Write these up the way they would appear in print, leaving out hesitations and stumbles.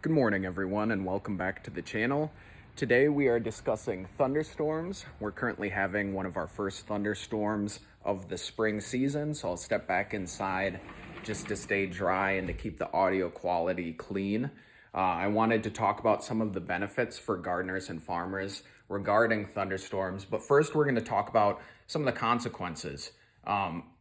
Good morning, everyone, and welcome back to the channel. Today we are discussing thunderstorms. We're currently having one of our first thunderstorms of the spring season, so I'll step back inside just to stay dry and to keep the audio quality clean. I wanted to talk about some of the benefits for gardeners and farmers regarding thunderstorms, but first we're going to talk about some of the consequences.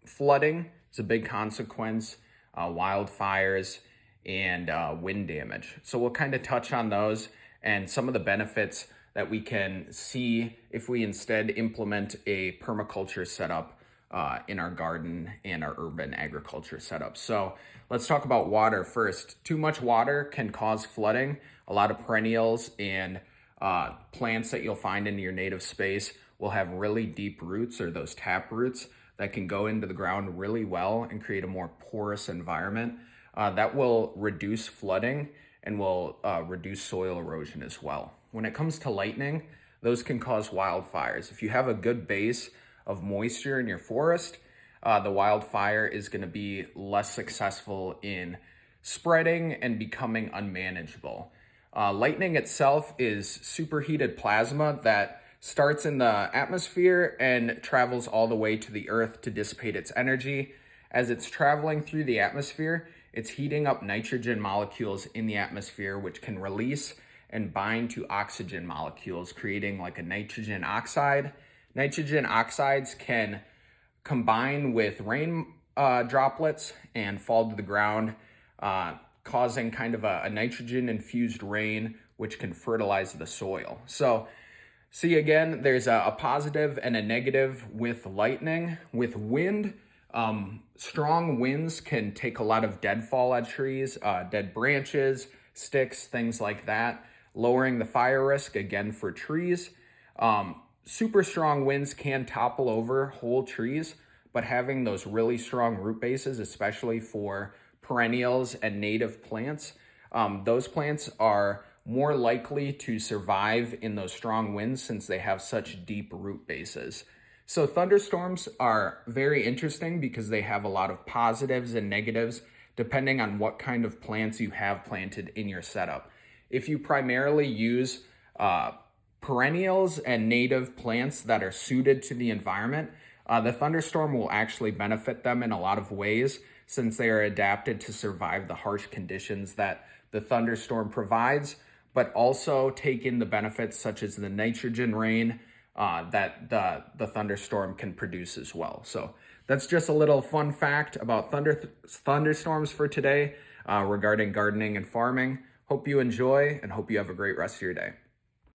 Flooding is a big consequence, wildfires, and wind damage. So we'll kind of touch on those and some of the benefits that we can see if we instead implement a permaculture setup in our garden and our urban agriculture setup. So let's talk about water first. Too much water can cause flooding. A lot of perennials and plants that you'll find in your native space will have really deep roots, or those tap roots that can go into the ground really well and create a more porous environment. That will reduce flooding and will reduce soil erosion as well. When it comes to lightning, those can cause wildfires. If you have a good base of moisture in your forest, the wildfire is going to be less successful in spreading and becoming unmanageable. Lightning itself is superheated plasma that starts in the atmosphere and travels all the way to the earth to dissipate its energy. As it's traveling through the atmosphere, it's heating up nitrogen molecules in the atmosphere, which can release and bind to oxygen molecules, creating like a nitrogen oxide. Nitrogen oxides can combine with rain droplets and fall to the ground, causing kind of a nitrogen-infused rain, which can fertilize the soil. So see, again, there's a positive and a negative with lightning. With wind, strong winds can take a lot of deadfall at trees, dead branches, sticks, things like that, lowering the fire risk again for trees. Super strong winds can topple over whole trees, but having those really strong root bases, especially for perennials and native plants, those plants are more likely to survive in those strong winds since they have such deep root bases. So thunderstorms are very interesting because they have a lot of positives and negatives depending on what kind of plants you have planted in your setup. If you primarily use perennials and native plants that are suited to the environment, the thunderstorm will actually benefit them in a lot of ways since they are adapted to survive the harsh conditions that the thunderstorm provides, but also take in the benefits such as the nitrogen rain that the thunderstorm can produce as well. So that's just a little fun fact about thunderstorms for today regarding gardening and farming. Hope you enjoy and hope you have a great rest of your day.